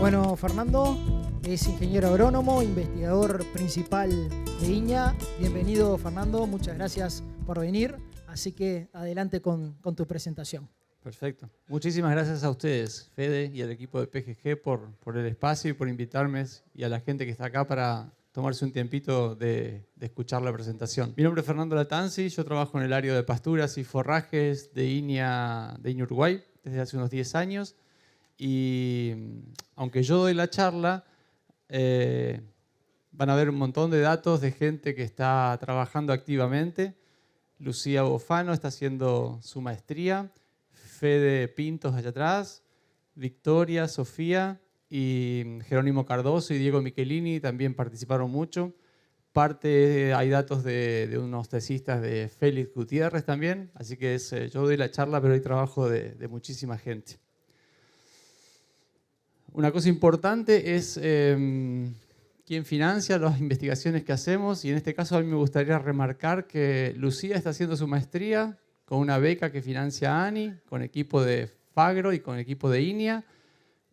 Bueno, Fernando es ingeniero agrónomo, investigador principal de INEA. Bienvenido, Fernando, muchas gracias por venir. Así que adelante con tu presentación. Perfecto. Muchísimas gracias a ustedes, Fede, y al equipo de PGG por el espacio y por invitarme, y a la gente que está acá para tomarse un tiempito de escuchar la presentación. Mi nombre es Fernando Latanzi, yo trabajo en el área de pasturas y forrajes de INEA Uruguay desde hace unos 10 años. Y aunque yo doy la charla, van a ver un montón de datos de gente que está trabajando activamente. Lucía Bofano está haciendo su maestría, Fede Pintos allá atrás, Victoria, Sofía y Jerónimo Cardoso y Diego Michelini también participaron mucho. Hay datos de unos tesistas de Félix Gutiérrez también, así que yo doy la charla, pero hay trabajo de muchísima gente. Una cosa importante es quién financia las investigaciones que hacemos, y en este caso a mí me gustaría remarcar que Lucía está haciendo su maestría con una beca que financia ANI, con equipo de Fagro y con equipo de INEA,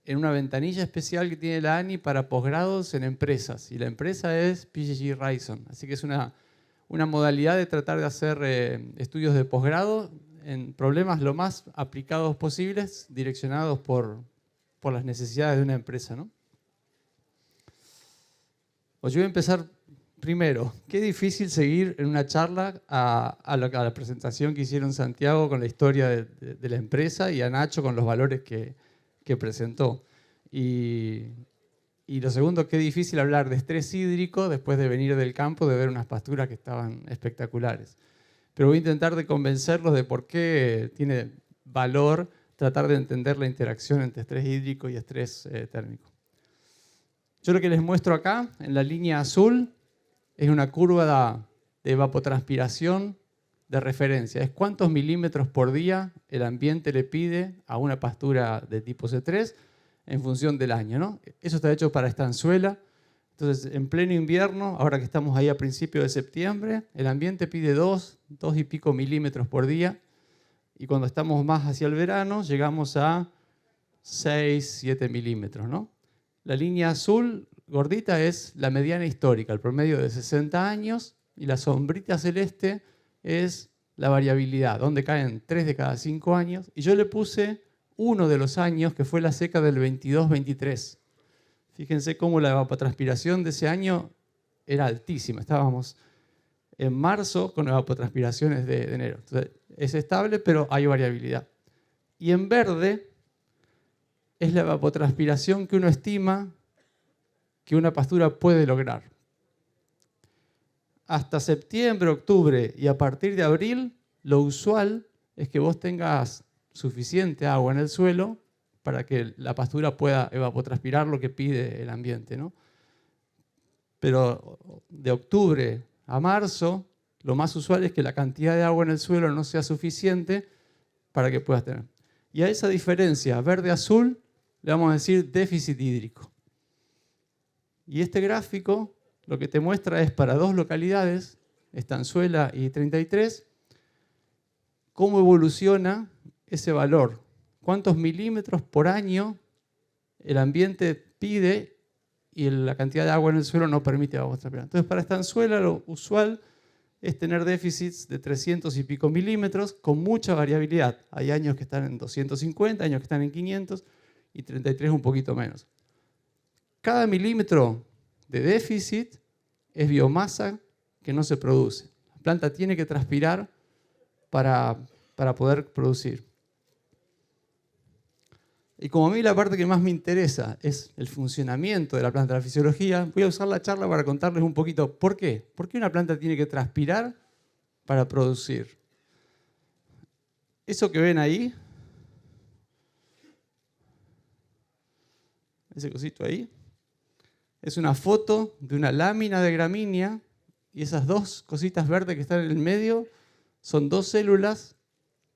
en una ventanilla especial que tiene la ANI para posgrados en empresas, y la empresa es PGG Wrightson, así que es una modalidad de tratar de hacer estudios de posgrado en problemas lo más aplicados posibles, direccionados por las necesidades de una empresa, ¿no? Pues yo voy a empezar primero. Qué difícil seguir en una charla a la presentación que hicieron Santiago con la historia de la empresa y a Nacho con los valores que presentó. Y lo segundo, qué difícil hablar de estrés hídrico después de venir del campo, de ver unas pasturas que estaban espectaculares. Pero voy a intentar de convencerlos de por qué tiene valor tratar de entender la interacción entre estrés hídrico y estrés térmico. Yo lo que les muestro acá, en la línea azul, es una curva de evapotranspiración de referencia. Es cuántos milímetros por día el ambiente le pide a una pastura de tipo C3 en función del año, ¿no? Eso está hecho para estanzuela. Entonces, en pleno invierno, ahora que estamos ahí a principios de septiembre, el ambiente pide 2 y pico milímetros por día. Y cuando estamos más hacia el verano, llegamos a 6, 7 milímetros, ¿no? La línea azul gordita es la mediana histórica, el promedio de 60 años, y la sombrita celeste es la variabilidad, donde caen 3 de cada 5 años. Y yo le puse uno de los años, que fue la seca del 22-23. Fíjense cómo la evapotranspiración de ese año era altísima. Estábamos en marzo con evapotranspiraciones de enero. Entonces, es estable, pero hay variabilidad. Y en verde es la evapotranspiración que uno estima que una pastura puede lograr. Hasta septiembre, octubre y a partir de abril, lo usual es que vos tengas suficiente agua en el suelo para que la pastura pueda evapotranspirar lo que pide el ambiente, ¿no? Pero de octubre a marzo, lo más usual es que la cantidad de agua en el suelo no sea suficiente para que puedas tener. Y a esa diferencia verde-azul le vamos a decir déficit hídrico. Y este gráfico lo que te muestra es para dos localidades, Estanzuela y 33, cómo evoluciona ese valor. Cuántos milímetros por año el ambiente pide y la cantidad de agua en el suelo no permite evapotranspirar. Entonces, para Estanzuela lo usual es tener déficits de 300 y pico milímetros con mucha variabilidad. Hay años que están en 250, años que están en 500 y 33 un poquito menos. Cada milímetro de déficit es biomasa que no se produce. La planta tiene que transpirar para poder producir. Y como a mí la parte que más me interesa es el funcionamiento de la planta, la fisiología, voy a usar la charla para contarles un poquito por qué. ¿Por qué una planta tiene que transpirar para producir? Eso que ven ahí, ese cosito ahí, es una foto de una lámina de gramínea, y esas dos cositas verdes que están en el medio son dos células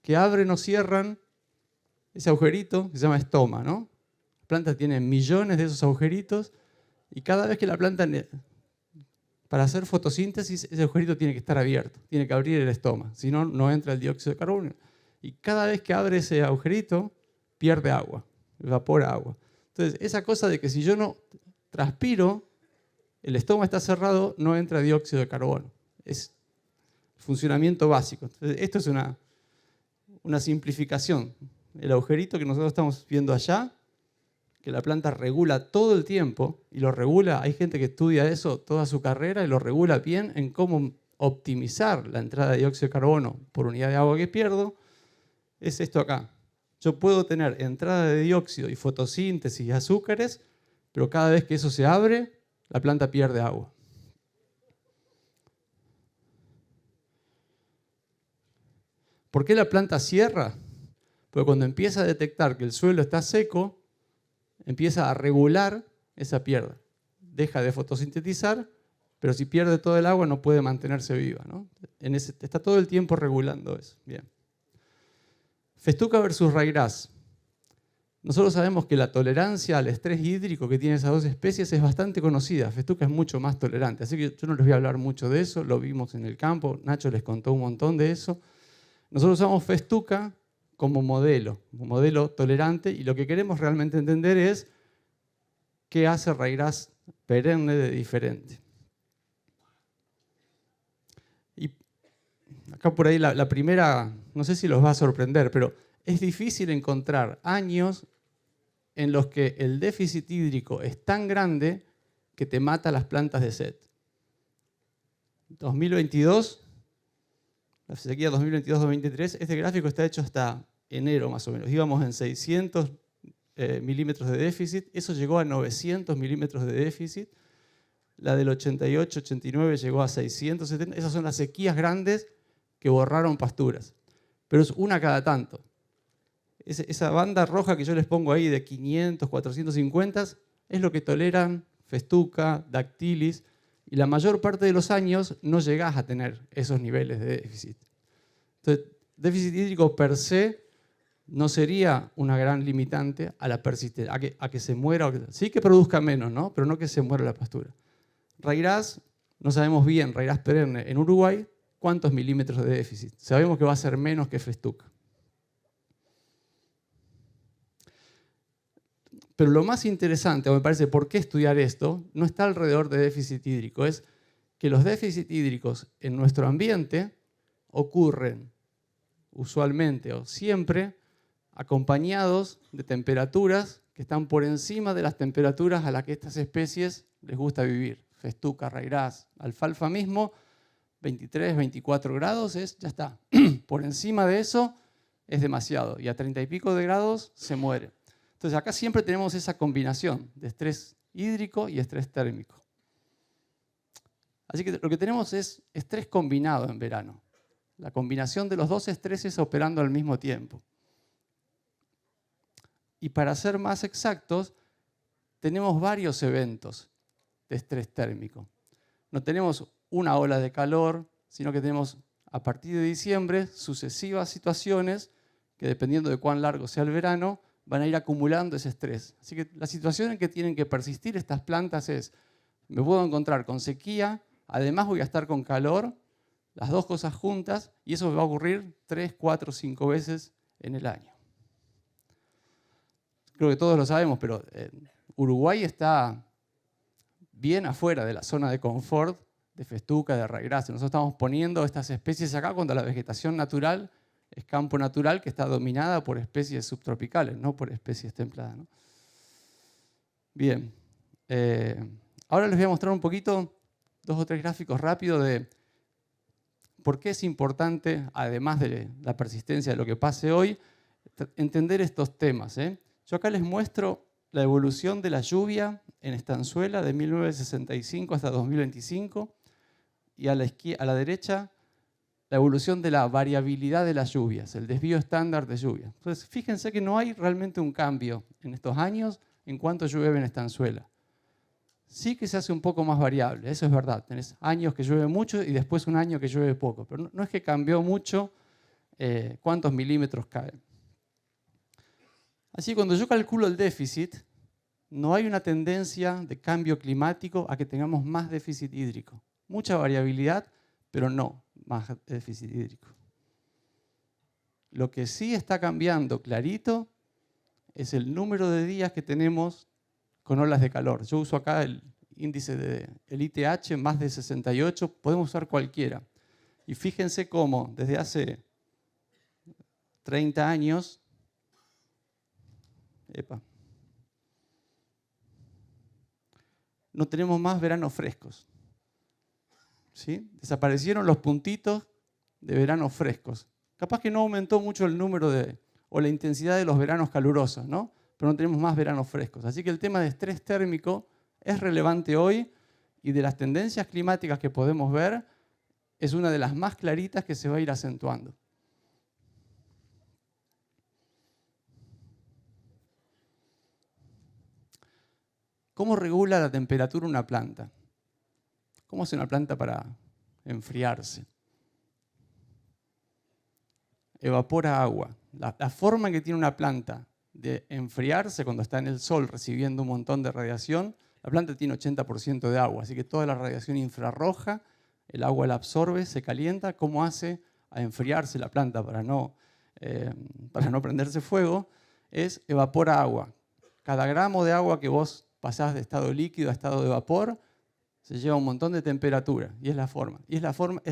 que abren o cierran ese agujerito que se llama estoma, ¿no? La planta tiene millones de esos agujeritos, y cada vez que la planta, para hacer fotosíntesis, ese agujerito tiene que estar abierto, tiene que abrir el estoma, si no, no entra el dióxido de carbono. Y cada vez que abre ese agujerito, pierde agua, evapora agua. Entonces, esa cosa de que si yo no transpiro, el estómago está cerrado, no entra dióxido de carbono. Es funcionamiento básico. Entonces, esto es una simplificación. El agujerito que nosotros estamos viendo allá, que la planta regula todo el tiempo, y lo regula, hay gente que estudia eso toda su carrera y lo regula bien en cómo optimizar la entrada de dióxido de carbono por unidad de agua que pierdo, es esto acá. Yo puedo tener entrada de dióxido y fotosíntesis y azúcares, pero cada vez que eso se abre, la planta pierde agua. ¿Por qué la planta cierra? Porque cuando empieza a detectar que el suelo está seco, empieza a regular esa piedra. Deja de fotosintetizar, pero si pierde todo el agua no puede mantenerse viva, ¿no? Está todo el tiempo regulando eso. Bien. Festuca versus Ryegrass. Nosotros sabemos que la tolerancia al estrés hídrico que tienen esas dos especies es bastante conocida. Festuca es mucho más tolerante, así que yo no les voy a hablar mucho de eso, lo vimos en el campo, Nacho les contó un montón de eso. Nosotros usamos Festuca como modelo tolerante, y lo que queremos realmente entender es qué hace Ryegrass perenne de diferente. Y acá por ahí la primera, no sé si los va a sorprender, pero es difícil encontrar años en los que el déficit hídrico es tan grande que te mata las plantas de sed. 2022, la sequía 2022-2023, este gráfico está hecho hasta enero más o menos. Íbamos en 600 milímetros de déficit, eso llegó a 900 milímetros de déficit. La del 88-89 llegó a 670. Esas son las sequías grandes que borraron pasturas. Pero es una cada tanto. Esa banda roja que yo les pongo ahí de 500, 450 es lo que toleran Festuca, Dactylis, y la mayor parte de los años no llegás a tener esos niveles de déficit. Entonces, déficit hídrico per se no sería una gran limitante a la persistencia, a que se muera. Sí que produzca menos, ¿no? Pero no que se muera la pastura. Ryegrass, no sabemos bien, Ryegrass perenne en Uruguay, cuántos milímetros de déficit. Sabemos que va a ser menos que Festuca. Pero lo más interesante, o me parece, ¿por qué estudiar esto? No está alrededor de déficit hídrico, es que los déficits hídricos en nuestro ambiente ocurren usualmente o siempre acompañados de temperaturas que están por encima de las temperaturas a las que estas especies les gusta vivir. Festuca, Ryegrass, alfalfa mismo, 23, 24 grados, ya está. Por encima de eso es demasiado, y a 30 y pico de grados se muere. Entonces acá siempre tenemos esa combinación de estrés hídrico y estrés térmico. Así que lo que tenemos es estrés combinado en verano. La combinación de los dos estreses operando al mismo tiempo. Y para ser más exactos, tenemos varios eventos de estrés térmico. No tenemos una ola de calor, sino que tenemos a partir de diciembre sucesivas situaciones que, dependiendo de cuán largo sea el verano, van a ir acumulando ese estrés. Así que la situación en que tienen que persistir estas plantas es: me puedo encontrar con sequía, además voy a estar con calor, las dos cosas juntas, y eso me va a ocurrir 3, 4, 5 veces en el año. Creo que todos lo sabemos, pero Uruguay está bien afuera de la zona de confort de Festuca, de Ryegrass. Nosotros estamos poniendo estas especies acá cuando la vegetación natural es campo natural que está dominada por especies subtropicales, no por especies templadas, ¿no? Bien. Ahora les voy a mostrar un poquito, 2 o 3 gráficos rápidos de por qué es importante, además de la persistencia de lo que pase hoy, entender estos temas. Yo acá les muestro la evolución de la lluvia en Estanzuela de 1965 hasta 2025, y a la derecha la evolución de la variabilidad de las lluvias, el desvío estándar de lluvia. Entonces, fíjense que no hay realmente un cambio en estos años en cuanto llueve en Estanzuela. Sí que se hace un poco más variable, eso es verdad. Tenés años que llueve mucho y después un año que llueve poco, pero no es que cambió mucho cuántos milímetros caen. Así que cuando yo calculo el déficit, no hay una tendencia de cambio climático a que tengamos más déficit hídrico. Mucha variabilidad, pero no más déficit hídrico. Lo que sí está cambiando clarito es el número de días que tenemos con olas de calor. Yo uso acá el índice del ITH, más de 68, podemos usar cualquiera. Y fíjense cómo desde hace 30 años, no tenemos más veranos frescos. ¿Sí? Desaparecieron los puntitos de veranos frescos. Capaz que no aumentó mucho el número o la intensidad de los veranos calurosos, ¿no? Pero no tenemos más veranos frescos. Así que el tema de estrés térmico es relevante hoy y de las tendencias climáticas que podemos ver, es una de las más claritas que se va a ir acentuando. ¿Cómo regula la temperatura una planta? ¿Cómo hace una planta para enfriarse? Evapora agua. La forma en que tiene una planta de enfriarse cuando está en el sol recibiendo un montón de radiación, la planta tiene 80% de agua, así que toda la radiación infrarroja, el agua la absorbe, se calienta. ¿Cómo hace a enfriarse la planta para no prenderse fuego? Es evapora agua. Cada gramo de agua que vos pasás de estado líquido a estado de vapor, se lleva un montón de temperatura, y es la forma. Y es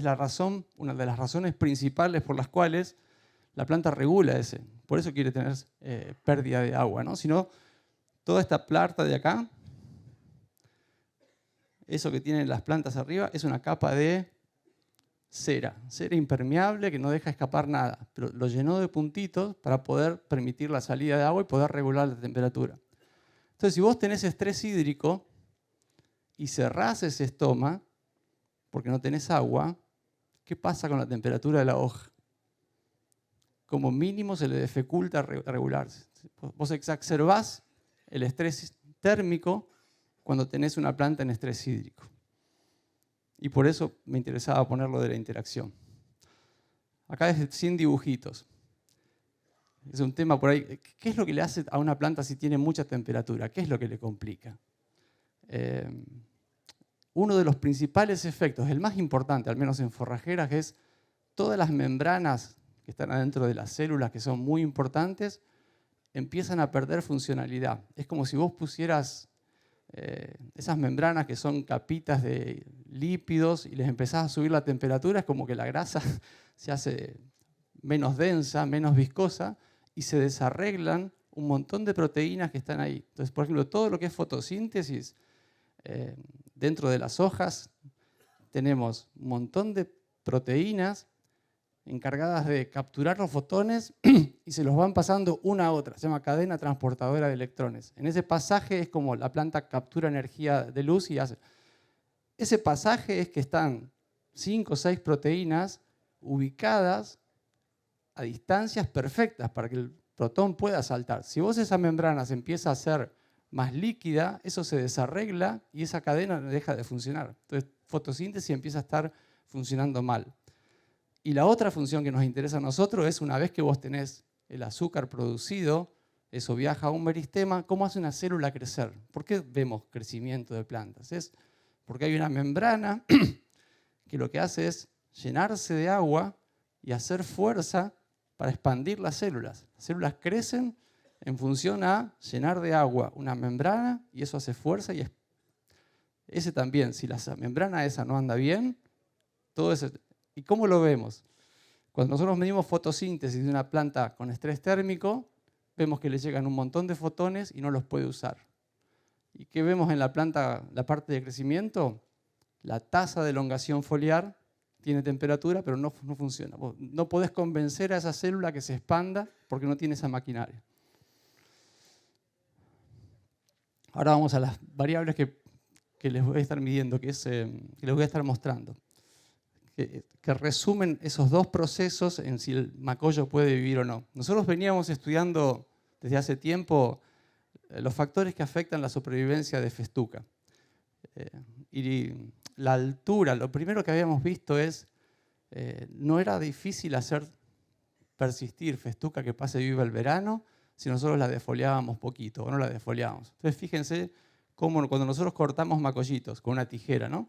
la razón, una de las razones principales por las cuales la planta regula ese. Por eso quiere tener pérdida de agua, ¿no? Si no, toda esta planta de acá, eso que tienen las plantas arriba, es una capa de cera impermeable que no deja escapar nada, pero lo llenó de puntitos para poder permitir la salida de agua y poder regular la temperatura. Entonces, si vos tenés estrés hídrico y cerrás ese estoma, porque no tenés agua, ¿qué pasa con la temperatura de la hoja? Como mínimo se le dificulta regularse. Vos exacerbás el estrés térmico cuando tenés una planta en estrés hídrico. Y por eso me interesaba ponerlo de la interacción. Acá es sin dibujitos. Es un tema por ahí. ¿Qué es lo que le hace a una planta si tiene mucha temperatura? ¿Qué es lo que le complica? Uno de los principales efectos, el más importante, al menos en forrajeras, es todas las membranas que están adentro de las células, que son muy importantes, empiezan a perder funcionalidad. Es como si vos pusieras esas membranas que son capitas de lípidos y les empezás a subir la temperatura, es como que la grasa se hace menos densa, menos viscosa, y se desarreglan un montón de proteínas que están ahí. Entonces, por ejemplo, todo lo que es fotosíntesis, dentro de las hojas tenemos un montón de proteínas encargadas de capturar los fotones y se los van pasando una a otra. Se llama cadena transportadora de electrones. En ese pasaje es como la planta captura energía de luz y hace. Ese pasaje es que están 5 o 6 proteínas ubicadas a distancias perfectas para que el protón pueda saltar. Si vos esa membrana se empieza a hacer más líquida, eso se desarregla y esa cadena deja de funcionar. Entonces, fotosíntesis empieza a estar funcionando mal. Y la otra función que nos interesa a nosotros es, una vez que vos tenés el azúcar producido, eso viaja a un meristema, ¿cómo hace una célula crecer? ¿Por qué vemos crecimiento de plantas? Es porque hay una membrana que lo que hace es llenarse de agua y hacer fuerza para expandir las células. Las células crecen en función a llenar de agua una membrana y eso hace fuerza y ese también, si la membrana esa no anda bien, todo ese. ¿Y cómo lo vemos? Cuando nosotros medimos fotosíntesis de una planta con estrés térmico, vemos que le llegan un montón de fotones y no los puede usar. ¿Y qué vemos en la planta, la parte de crecimiento? La tasa de elongación foliar tiene temperatura, pero no funciona. Vos no podés convencer a esa célula que se expanda porque no tiene esa maquinaria. Ahora vamos a las variables que les voy a estar midiendo, que les voy a estar mostrando. Que resumen esos dos procesos en si el macoyo puede vivir o no. Nosotros veníamos estudiando desde hace tiempo los factores que afectan la supervivencia de festuca. Y la altura, lo primero que habíamos visto es, no era difícil hacer persistir festuca que pase viva el verano si nosotros la defoliábamos poquito o no la defoliábamos. Entonces fíjense cómo cuando nosotros cortamos macollitos con una tijera, ¿no?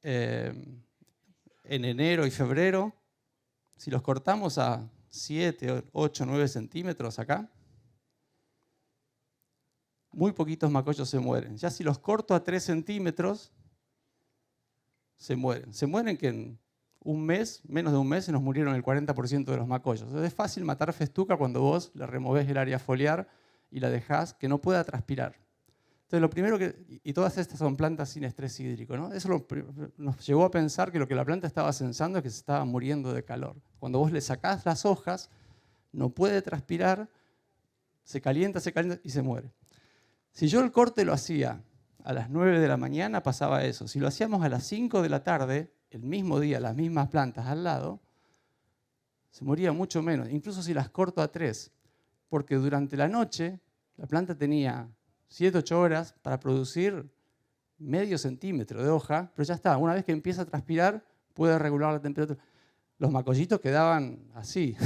En enero y febrero, si los cortamos a 7, 8, 9 centímetros acá, muy poquitos macollos se mueren. Ya si los corto a 3 centímetros, se mueren. Se mueren que en un mes, menos de un mes, se nos murieron el 40% de los macollos. Entonces es fácil matar festuca cuando vos le removés el área foliar y la dejás que no pueda transpirar. Entonces lo primero y todas estas son plantas sin estrés hídrico, ¿no? Eso nos llevó a pensar que lo que la planta estaba sensando es que se estaba muriendo de calor. Cuando vos le sacás las hojas, no puede transpirar, se calienta y se muere. Si yo el corte lo hacía a las 9 de la mañana, pasaba eso. Si lo hacíamos a las 5 de la tarde, el mismo día, las mismas plantas al lado, se moría mucho menos, incluso si las corto a 3, porque durante la noche la planta tenía 7, 8 horas para producir medio centímetro de hoja, pero ya está, una vez que empieza a transpirar, puede regular la temperatura. Los macollitos quedaban así,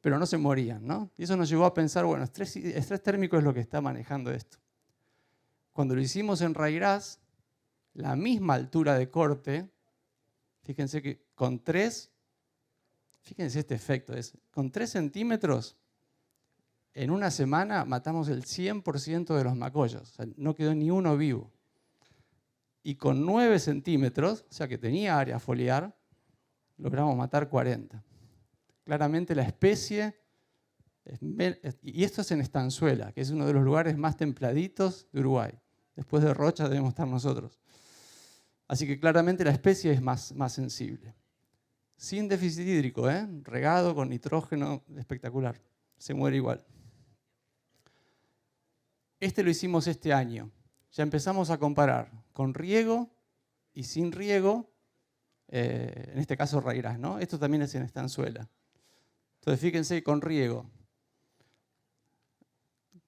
pero no se morían, ¿no? Y eso nos llevó a pensar, bueno, estrés térmico es lo que está manejando esto. Cuando lo hicimos en Raigras, la misma altura de corte, fíjense que con 3, fíjense este efecto, con 3 centímetros, en una semana matamos el 100% de los macollos, o sea, no quedó ni uno vivo. Y con 9 centímetros, o sea que tenía área foliar, logramos matar 40. Claramente la especie, y esto es en Estanzuela, que es uno de los lugares más templaditos de Uruguay. Después de Rocha debemos estar nosotros. Así que claramente la especie es más sensible. Sin déficit hídrico, regado con nitrógeno, espectacular. Se muere igual. Este lo hicimos este año. Ya empezamos a comparar con riego y sin riego, en este caso Raigras, ¿no? Esto también es en Estanzuela. Entonces fíjense, con riego,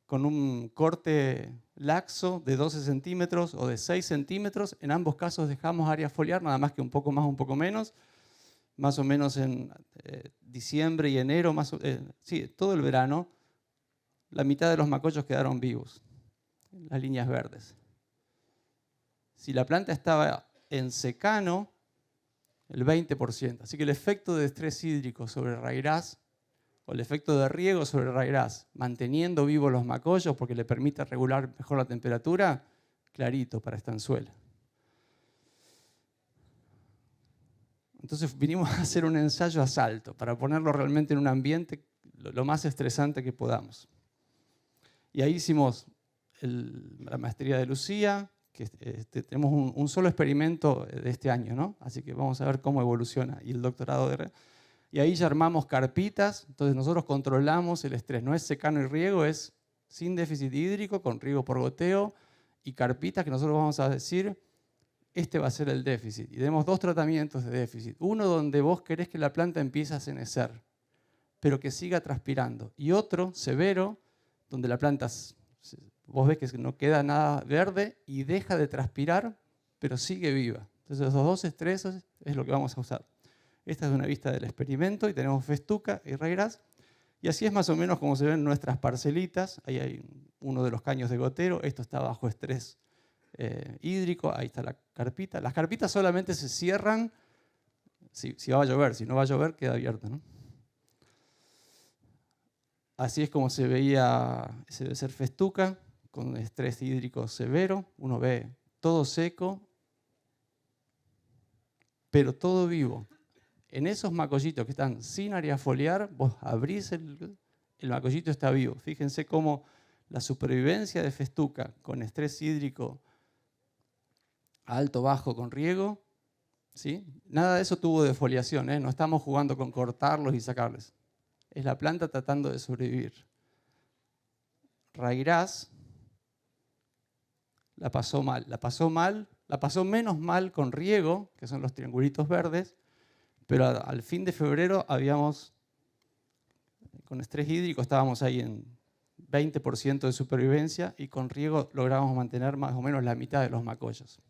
con un corte laxo de 12 centímetros o de 6 centímetros, en ambos casos dejamos área foliar, nada más que un poco más, un poco menos, más o menos en diciembre y enero, sí, todo el verano, la mitad de los macollos quedaron vivos, las líneas verdes. Si la planta estaba en secano, el 20%. Así que el efecto de estrés hídrico sobre Raigras, o el efecto de riego sobre Raigras, manteniendo vivos los macollos porque le permite regular mejor la temperatura, clarito para Estanzuela. Entonces vinimos a hacer un ensayo a salto para ponerlo realmente en un ambiente lo más estresante que podamos. Y ahí hicimos la maestría de Lucía, que tenemos un solo experimento de este año, ¿no? Así que vamos a ver cómo evoluciona. Y el doctorado y ahí ya armamos carpitas, entonces nosotros controlamos el estrés. No es secano y riego, es sin déficit hídrico, con riego por goteo, y carpitas que nosotros vamos a decir, este va a ser el déficit. Y tenemos 2 tratamientos de déficit. Uno donde vos querés que la planta empiece a cenecer, pero que siga transpirando. Y otro, severo, donde la planta, vos ves que no queda nada verde y deja de transpirar, pero sigue viva. Entonces esos 2 estreses es lo que vamos a usar. Esta es una vista del experimento y tenemos festuca y Raigras. Y así es más o menos como se ven nuestras parcelitas. Ahí hay uno de los caños de gotero. Esto está bajo estrés hídrico. Ahí está la carpita. Las carpitas solamente se cierran si va a llover. Si no va a llover, queda abierto, ¿no? Así es como se veía, ese debe ser festuca, con estrés hídrico severo. Uno ve todo seco, pero todo vivo. En esos macollitos que están sin área foliar, vos abrís el macollito, está vivo. Fíjense cómo la supervivencia de festuca con estrés hídrico alto, bajo, con riego, ¿sí? Nada de eso tuvo defoliación, no estamos jugando con cortarlos y sacarles. Es la planta tratando de sobrevivir. Raigras la pasó mal, la pasó menos mal con riego, que son los triangulitos verdes, pero al fin de febrero con estrés hídrico estábamos ahí en 20% de supervivencia y con riego logramos mantener más o menos la mitad de los macollos.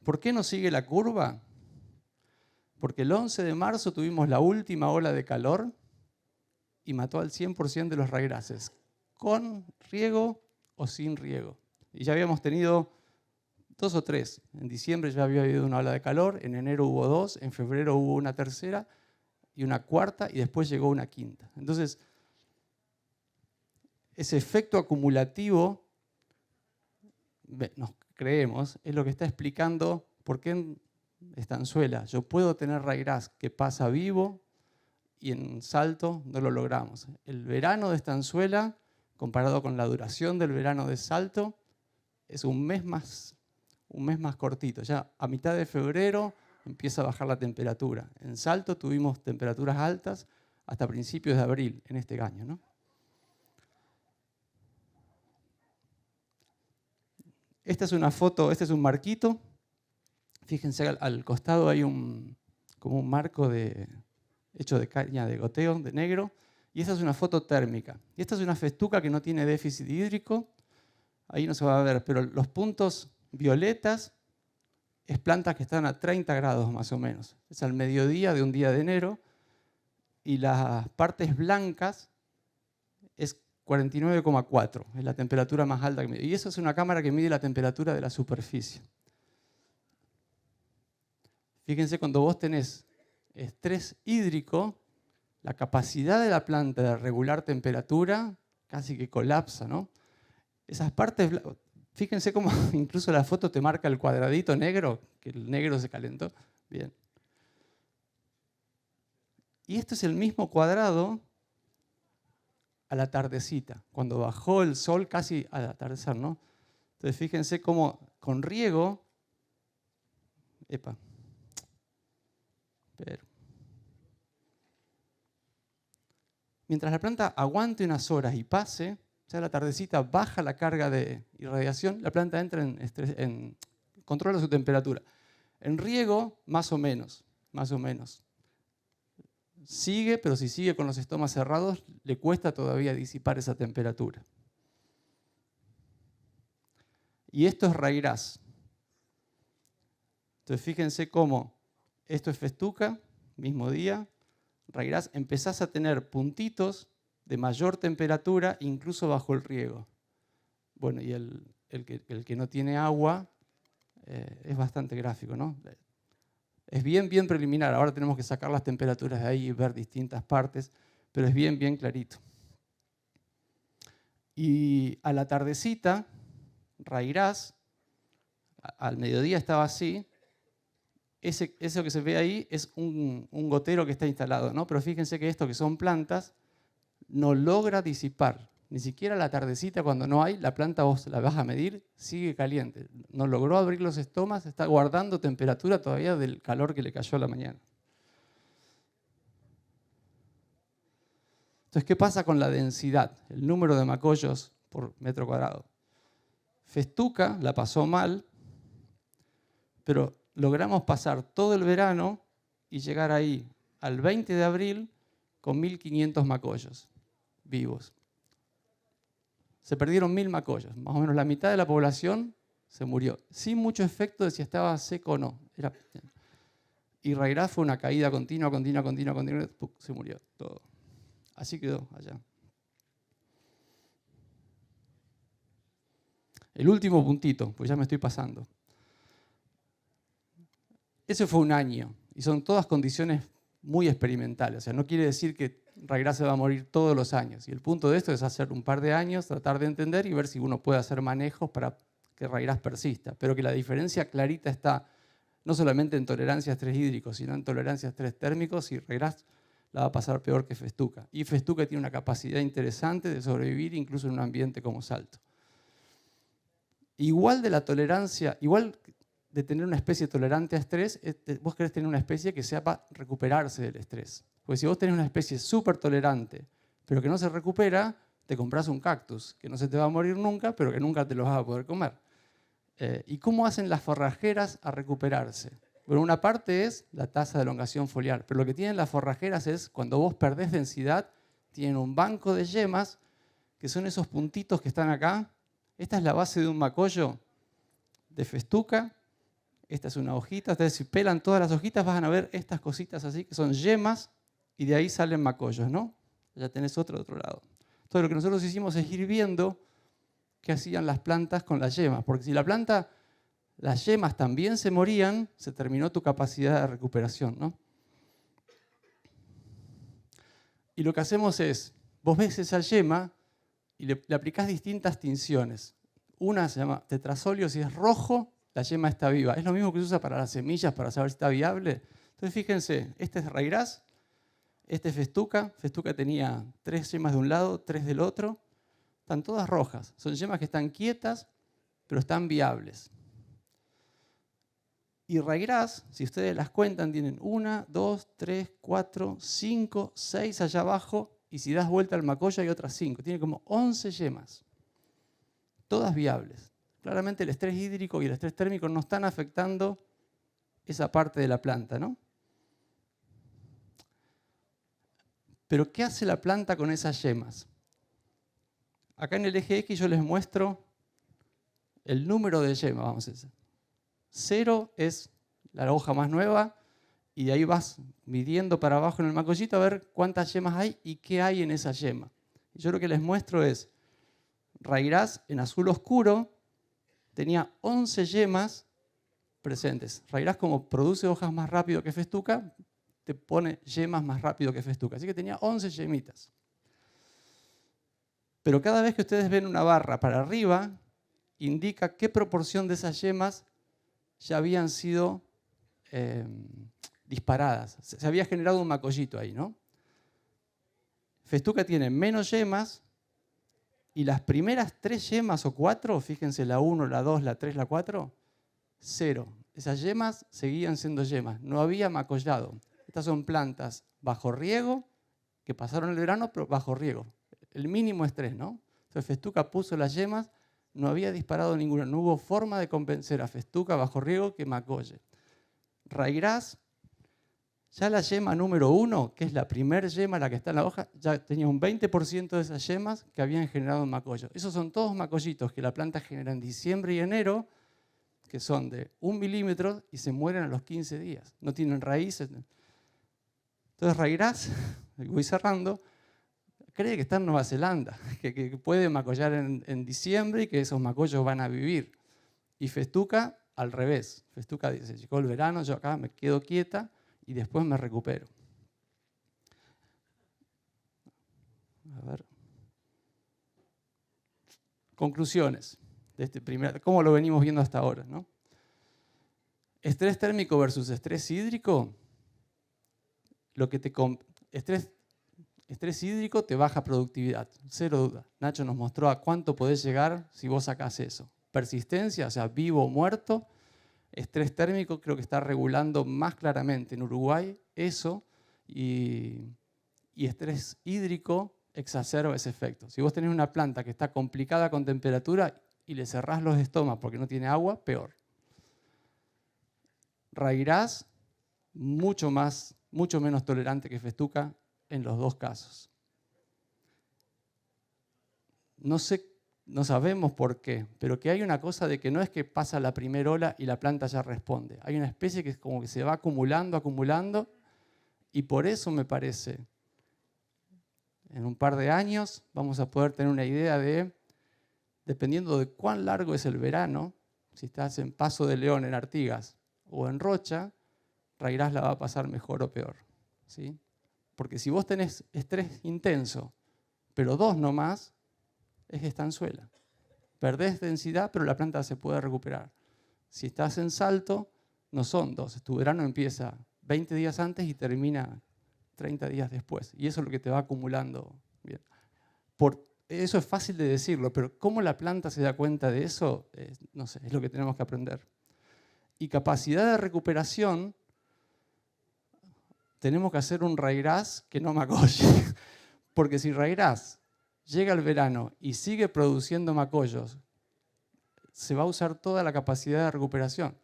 ¿Por qué no sigue la curva? Porque el 11 de marzo tuvimos la última ola de calor y mató al 100% de los raigrases, con riego o sin riego. Y ya habíamos tenido 2 o 3. En diciembre ya había habido una ola de calor, en enero hubo 2, en febrero hubo una tercera y una cuarta y después llegó una quinta. Entonces, ese efecto acumulativo nos creemos es lo que está explicando por qué en Estanzuela yo puedo tener ryegrass que pasa vivo y en Salto no lo logramos. El verano de Estanzuela, comparado con la duración del verano de Salto, es un mes más cortito. Ya a mitad de febrero empieza a bajar la temperatura. En Salto tuvimos temperaturas altas hasta principios de abril en este año, ¿no? Esta es una foto, este es un marquito. Fíjense, al costado hay como un marco hecho de caña de goteo, de negro. Y esta es una foto térmica. Y esta es una festuca que no tiene déficit hídrico. Ahí no se va a ver, pero los puntos violetas es plantas que están a 30 grados más o menos. Es al mediodía de un día de enero. Y las partes blancas es 49,4. Es la temperatura más alta que mide. Y eso es una cámara que mide la temperatura de la superficie. Fíjense, cuando vos tenés estrés hídrico, la capacidad de la planta de regular temperatura casi que colapsa, ¿no? Esas partes, fíjense cómo incluso la foto te marca el cuadradito negro, que el negro se calentó. Bien. Y esto es el mismo cuadrado a la tardecita, cuando bajó el sol casi al atardecer, ¿no? Entonces fíjense cómo con riego, mientras la planta aguante unas horas y pase, ya la tardecita baja la carga de irradiación, la planta entra controla su temperatura. En riego, más o menos. Sigue, pero si sigue con los estomas cerrados, le cuesta todavía disipar esa temperatura. Y esto es ryegrass. Entonces fíjense cómo esto es festuca, mismo día. Ryegrass, empezás a tener puntitos de mayor temperatura incluso bajo el riego. Bueno, y el que no tiene agua es bastante gráfico, ¿no? Es bien preliminar. Ahora tenemos que sacar las temperaturas de ahí y ver distintas partes, pero es bien clarito. Y a la tardecita, ryegrass, al mediodía estaba así. Eso que se ve ahí es un gotero que está instalado, ¿no? Pero fíjense que esto, que son plantas, no logra disipar. Ni siquiera a la tardecita, cuando no hay, la planta vos la vas a medir, sigue caliente. No logró abrir los estomas, está guardando temperatura todavía del calor que le cayó a la mañana. Entonces, ¿qué pasa con la densidad? El número de macollos por metro cuadrado. Festuca la pasó mal, pero logramos pasar todo el verano y llegar ahí al 20 de abril con 1.500 macollos vivos. Se perdieron 1.000 macollos, más o menos la mitad de la población se murió, sin mucho efecto de si estaba seco o no. Y ryegrass fue una caída continua, se murió todo. Así quedó allá. El último puntito, pues ya me estoy pasando. Ese fue un año y son todas condiciones muy experimentales. O sea, no quiere decir que ryegrass se va a morir todos los años. Y el punto de esto es hacer un par de años, tratar de entender y ver si uno puede hacer manejos para que ryegrass persista. Pero que la diferencia clarita está no solamente en tolerancia a estrés hídrico, sino en tolerancia a estrés térmicos, y ryegrass la va a pasar peor que festuca. Y festuca tiene una capacidad interesante de sobrevivir incluso en un ambiente como Salto. Igual de tener una especie tolerante a estrés, vos querés tener una especie que sepa recuperarse del estrés. Porque si vos tenés una especie súper tolerante, pero que no se recupera, te compras un cactus, que no se te va a morir nunca, pero que nunca te lo vas a poder comer. ¿Y cómo hacen las forrajeras a recuperarse? Bueno, una parte es la tasa de elongación foliar, pero lo que tienen las forrajeras es, cuando vos perdés densidad, tienen un banco de yemas, que son esos puntitos que están acá. Esta es la base de un macollo de festuca. Esta es una hojita. Ustedes, si pelan todas las hojitas, van a ver estas cositas así, que son yemas, y de ahí salen macollos, ¿no? Ya tenés otro de otro lado. Entonces lo que nosotros hicimos es ir viendo qué hacían las plantas con las yemas, porque si las yemas también se morían, se terminó tu capacidad de recuperación, ¿no? Y lo que hacemos es, vos ves esa yema y le aplicás distintas tinciones. Una se llama tetrasóleo, si es rojo, la yema está viva. Es lo mismo que se usa para las semillas, para saber si está viable. Entonces fíjense, este es raigras, este es festuca. Festuca tenía 3 yemas de un lado, 3 del otro. Están todas rojas. Son yemas que están quietas, pero están viables. Y raigras, si ustedes las cuentan, tienen 1, 2, 3, 4, 5, 6 allá abajo. Y si das vuelta al macoyo hay otras 5. Tiene como 11 yemas. Todas viables. Claramente el estrés hídrico y el estrés térmico no están afectando esa parte de la planta, ¿no? Pero ¿qué hace la planta con esas yemas? Acá en el eje X yo les muestro el número de yemas, vamos a decir. 0 es la hoja más nueva y de ahí vas midiendo para abajo en el macollito a ver cuántas yemas hay y qué hay en esa yema. Y yo lo que les muestro es, raigras en azul oscuro tenía 11 yemas presentes. Raigras, como produce hojas más rápido que festuca, te pone yemas más rápido que festuca. Así que tenía 11 yemitas. Pero cada vez que ustedes ven una barra para arriba, indica qué proporción de esas yemas ya habían sido disparadas. Se había generado un macollito ahí, ¿no? Festuca tiene menos yemas y las primeras 3 yemas o 4, fíjense, la 1, la 2, la 3, la 4, 0. Esas yemas seguían siendo yemas, no había macollado. Estas son plantas bajo riego, que pasaron el verano, pero bajo riego. El mínimo estrés, ¿no? Entonces festuca puso las yemas, no había disparado ninguna. No hubo forma de convencer a festuca bajo riego que macolle. Raigras, ya la yema número 1, que es la primer yema, la que está en la hoja, ya tenía un 20% de esas yemas que habían generado un macollo. Esos son todos macollitos que la planta genera en diciembre y enero, que son de 1 milímetro y se mueren a los 15 días. No tienen raíces. Entonces raigras, voy cerrando, cree que está en Nueva Zelanda, que puede macollar en diciembre y que esos macollos van a vivir. Y festuca al revés. Festuca dice, llegó el verano, yo acá me quedo quieta y después me recupero. A ver. Conclusiones de este primer, cómo lo venimos viendo hasta ahora, ¿no? Estrés térmico versus estrés hídrico. Estrés hídrico te baja productividad, cero duda. Nacho nos mostró a cuánto podés llegar si vos sacás eso. Persistencia, o sea, vivo o muerto. Estrés térmico creo que está regulando más claramente en Uruguay eso, y estrés hídrico exacerba ese efecto. Si vos tenés una planta que está complicada con temperatura y le cerrás los estomas porque no tiene agua, peor. Raigras, mucho menos tolerante que festuca en los dos casos. No sabemos por qué, pero que hay una cosa de que no es que pasa la primera ola y la planta ya responde. Hay una especie que es como que se va acumulando, y por eso me parece, en un par de años vamos a poder tener una idea de, dependiendo de cuán largo es el verano, si estás en Paso de León, en Artigas o en Rocha, raigras la va a pasar mejor o peor, ¿sí? Porque si vos tenés estrés intenso, pero 2 nomás, es estanzuela. Perdés densidad, pero la planta se puede recuperar. Si estás en Salto, no son 2. Tu verano empieza 20 días antes y termina 30 días después. Y eso es lo que te va acumulando. Bien. Eso es fácil de decirlo, pero cómo la planta se da cuenta de eso, no sé, es lo que tenemos que aprender. Y capacidad de recuperación, tenemos que hacer un raigras que no macolle. Porque si raigras llega el verano y sigue produciendo macollos, se va a usar toda la capacidad de recuperación.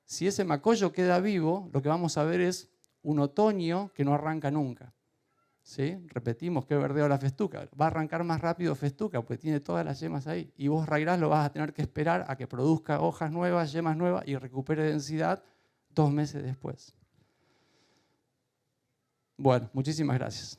Si ese macollo queda vivo, lo que vamos a ver es un otoño que no arranca nunca. ¿Sí? Repetimos que verdeo la festuca. Va a arrancar más rápido festuca porque tiene todas las yemas ahí. Y vos raigras lo vas a tener que esperar a que produzca hojas nuevas, yemas nuevas y recupere densidad 2 meses después. Bueno, muchísimas gracias.